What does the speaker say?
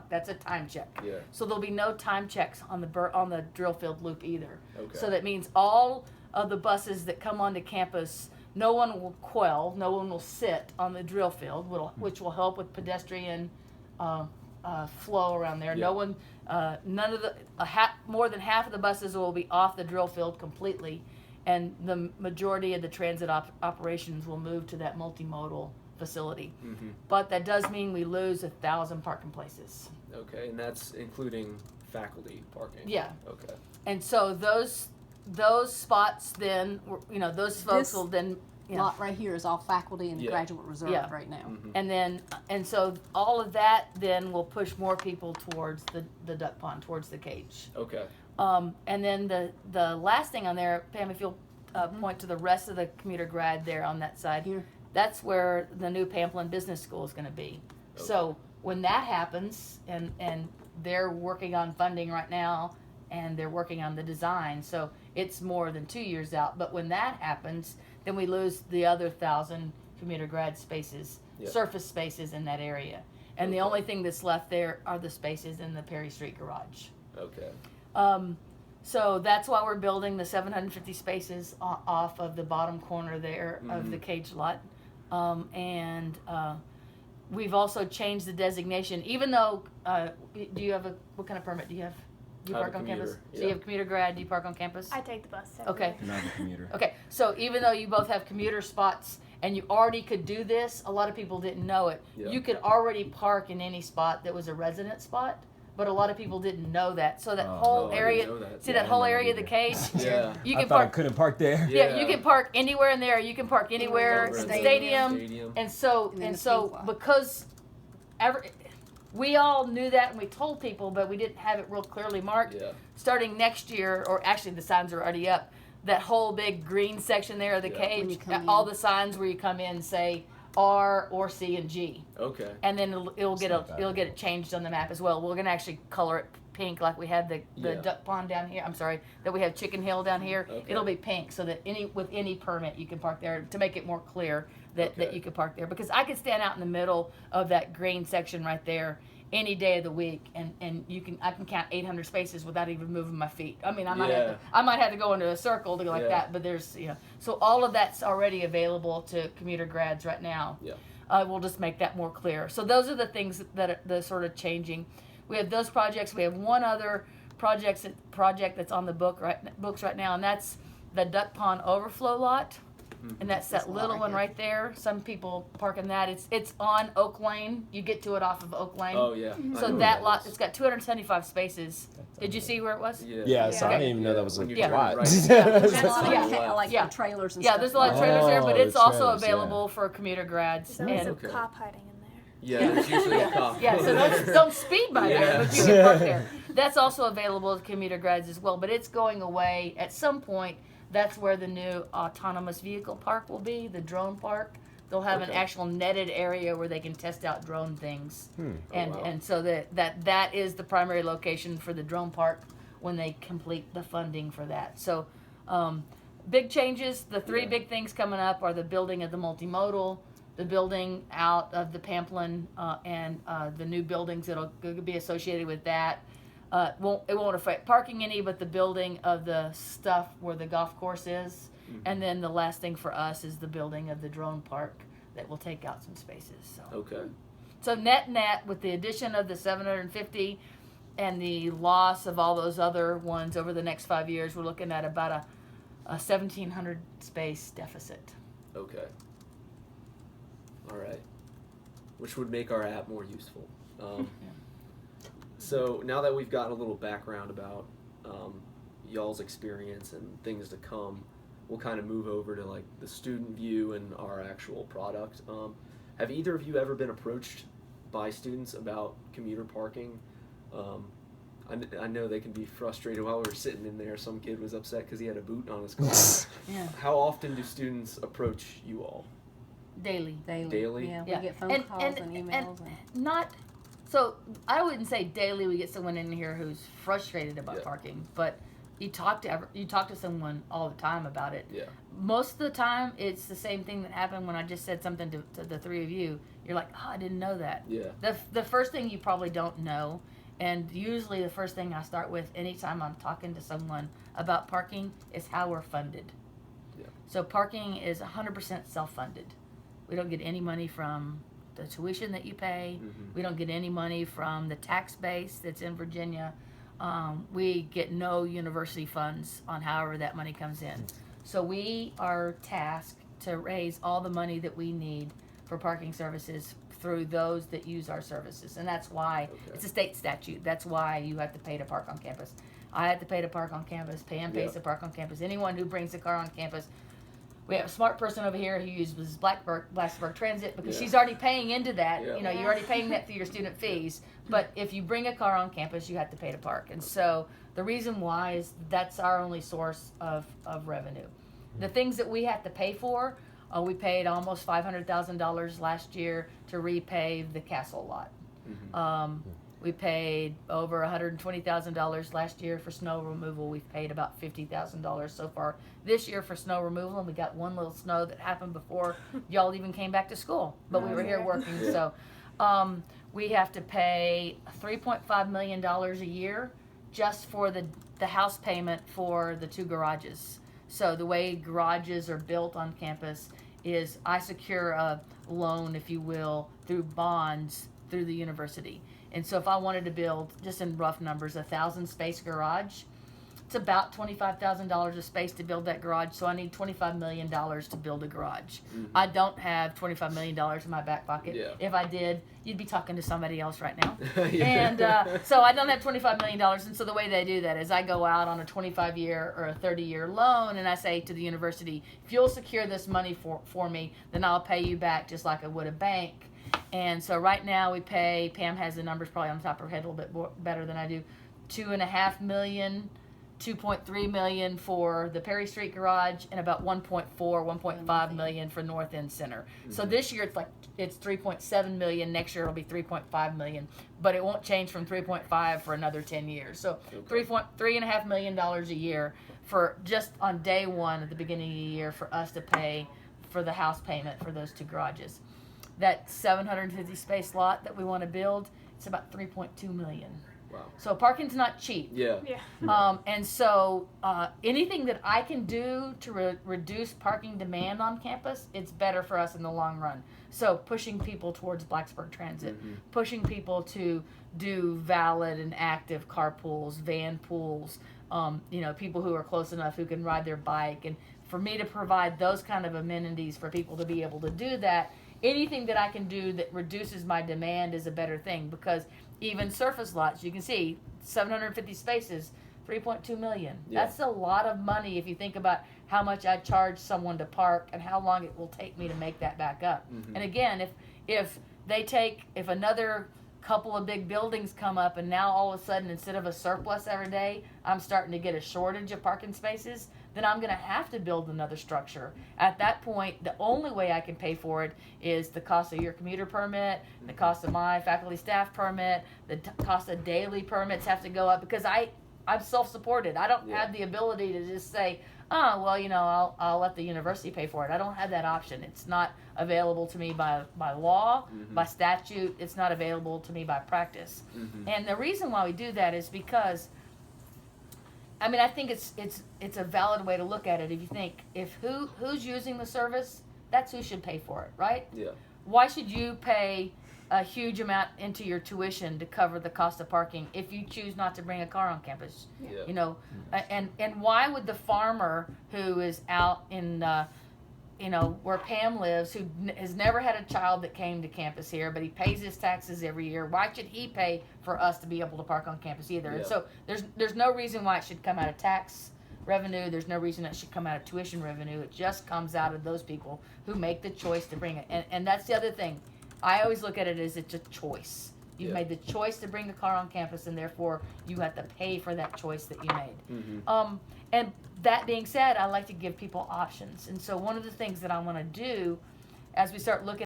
truck. That's a time check. Yeah. So there'll be no time checks on the drill field loop either. Okay. So that means all of the buses that come onto campus, no one will quell, no one will sit on the drill field, which will help with pedestrian flow around there. Yeah. No one, none of the more than half of the buses will be off the drill field completely, and the majority of the transit operations will move to that multimodal facility. Mm-hmm. But that does mean we lose 1,000 parking places. Okay, and that's including faculty parking. Yeah. Okay. And so those spots then, those folks This will then, Lot right here is all faculty and Yeah. graduate reserve Yeah. right now. Mm-hmm. and so all of that then will push more people towards the duck pond, towards the cage. Okay. And then the last thing on there, Pam, if you'll point to the rest of the commuter grad there on that side, Here. that's where the new Pamplin Business School is going to be. Okay. So when that happens, and they're working on funding right now, and they're working on the design, so it's more than 2 years out. But when that happens, then we lose the other 1,000 commuter grad spaces, Yep. surface spaces in that area. And the Okay. only thing that's left there are the spaces in the Perry Street garage. Okay. So that's why we're building the 750 spaces off of the bottom corner there of the cage lot. We've also changed the designation, even though, do you have what kind of permit do you have? Do you I have park a on campus? commuter, So you yeah. have commuter grad, do you park on campus? I take the bus. Okay. You're not a commuter. Okay, so even though you both have commuter spots and you already could do this, a lot of people didn't know it. Yeah. You could already park in any spot that was a resident spot, but a lot of people didn't know that. So that Oh, whole no, I didn't area, know that. see Yeah, that I whole didn't know area of the either. cage? Yeah. You I can thought I park. couldn't park there. Yeah, you Yeah. can park anywhere in there. You can park anywhere Over in in the the stadium. Stadium. And so And then the so pink lot. because we all knew that and we told people, but we didn't have it real clearly marked. Yeah. Starting next year, or actually the signs are already up, that whole big green section there of the Yeah. When you cage, come all in. the signs where you come in say R or C and G, Okay. and then it'll get not bad. it'll get it changed on the map as well. We're gonna actually color it pink like we had the Yeah. duck pond down here. I'm sorry, that we have Chicken Hill down here. Okay. It'll be pink so that with any permit you can park there, to make it more clear that Okay. you can park there. Because I could stand out in the middle of that green section right there any day of the week, and I can count 800 spaces without even moving my feet. I mean, I might have to go into a circle to go like Yeah. that, but there's so all of that's already available to commuter grads right now. Yeah. We'll just make that more clear. So those are the things that are the sort of changing. We have those projects. We have one other project that's on the books right now, and that's the duck pond overflow lot. And that's that This lot little right one here. right there. Some people park in that. It's on Oak Lane. You get to it off of Oak Lane. Oh yeah. I So know that where lot, is. it's got 275 spaces. Did you see where it was? Yeah. Yeah, so I Okay. didn't even know that was a When you Yeah. turn lot. right. There's a lot of Yeah. like Yeah. the trailers and Yeah, stuff. there's a lot of like trailers there, but Oh, it's also trailers, yeah. available for commuter grads. There's always And a cop hiding in there. Yeah. There's usually a cop. yeah, so don't speed by Yeah. there, but you can park there. That's also available to commuter grads as well, but it's going away at some point. That's where the new autonomous vehicle park will be, the drone park. They'll have an Okay. actual netted area where they can test out drone things. And wow. and so that is the primary location for the drone park when they complete the funding for that. So big changes. The three Yeah. big things coming up are the building of the multimodal, the building out of the Pamplin, and the new buildings that'll be associated with that. It won't affect parking any, but the building of the stuff where the golf course is. And then the last thing for us is the building of the drone park that will take out some spaces. So, Okay. so net, with the addition of the 750 and the loss of all those other ones over the next 5 years, we're looking at about a 1,700 space deficit. Okay. All right. Which would make our app more useful. So now that we've gotten a little background about y'all's experience and things to come, we'll kind of move over to like the student view and our actual product. Have either of you ever been approached by students about commuter parking? I know they can be frustrated. While we were sitting in there, some kid was upset because he had a boot on his car. Yeah, How often do students approach you all? daily. Daily? Yeah, we Yeah. get phone calls and emails. Not so I wouldn't say daily we get someone in here who's frustrated about Yeah. parking, but you talk to someone all the time about it. Yeah. Most of the time, it's the same thing that happened when I just said something to the three of you. You're like, oh, I didn't know that. Yeah. The first thing you probably don't know, and usually the first thing I start with anytime I'm talking to someone about parking is how we're funded. Yeah. So parking is 100% self-funded. We don't get any money from the tuition that you pay. Mhm. We don't get any money from the tax base that's in Virginia. We get no university funds on however that money comes in. So we are tasked to raise all the money that we need for parking services through those that use our services. And that's why it's a state statute. That's why you have to pay to park on campus. I have to pay to park on campus. Pam pays to park on campus. Anyone who brings a car on campus. We have a smart person over here who uses Blacksburg Transit because she's already paying into that. Yeah. You know, you're already paying that through your student fees. But if you bring a car on campus, you have to pay to park. And so the reason why is that's our only source of revenue. The things that we have to pay for, we paid almost $500,000 last year to repave the castle lot. Mhm. We paid over $120,000 last year for snow removal. We've paid about $50,000 so far this year for snow removal, and we got one little snow that happened before y'all even came back to school. But we were here working, so we have to pay $3.5 million a year just for the house payment for the 2 garages. So the way garages are built on campus is I secure a loan, if you will, through bonds through the university. And so if I wanted to build, just in rough numbers, 1,000 space garage, it's about $25,000 of space to build that garage. So I need $25 million to build a garage. Mhm. I don't have $25 million in my back pocket. Yeah. If I did, you'd be talking to somebody else right now. Yeah. And so I don't have $25 million. And so the way they do that is I go out on a 25-year or a 30-year loan, and I say to the university, if you'll secure this money for me, then I'll pay you back just like I would a bank. And so right now we pay, Pam has the numbers probably on the top of her head a little bit more, better than I do, $2.5 million, $2.3 million for the Perry Street garage, and about $1.5 million for North End Center. So this year it's $3.7 million. Next year it'll be $3.5 million, but it won't change from 3.5 for another 10 years. So $3.5 million a year for just on day one at the beginning of the year for us to pay for the house payment for those 2 garages. That 750 space lot that we want to build, it's about $3.2 million. Wow. So parking's not cheap. Yeah. And so anything that I can do to reduce parking demand on campus, it's better for us in the long run. So pushing people towards Blacksburg Transit, pushing people to do valid and active carpools, van pools, people who are close enough who can ride their bike. And for me to provide those kind of amenities for people to be able to do that, anything that I can do that reduces my demand is a better thing, because even surface lots, you can see 750 spaces, $3.2 million. Yeah. That's a lot of money if you think about how much I charge someone to park and how long it will take me to make that back up. And again, if another couple of big buildings come up and now all of a sudden instead of a surplus every day, I'm starting to get a shortage of parking spaces, then I'm going to have to build another structure. At that point, the only way I can pay for it is the cost of your commuter permit, the cost of my faculty staff permit, the cost of daily permits have to go up, because I'm self-supported. I don't have the ability to just say, oh, well, I'll let the university pay for it. I don't have that option. It's not available to me by law, by statute. It's not available to me by practice. And the reason why we do that is because, I think it's a valid way to look at it. If you think, who's using the service, that's who should pay for it, right? Yeah. Why should you pay a huge amount into your tuition to cover the cost of parking if you choose not to bring a car on campus? Yeah. And why would the farmer who is out in where Pam lives, who has never had a child that came to campus here, but he pays his taxes every year, why should he pay for us to be able to park on campus either? Yeah. And so there's no reason why it should come out of tax revenue. There's no reason it should come out of tuition revenue. It just comes out of those people who make the choice to bring it. And that's the other thing. I always look at it as it's a choice. You've made the choice to bring the car on campus, and therefore you have to pay for that choice that you made. And that being said, I like to give people options. And so one of the things that I want to do as we start looking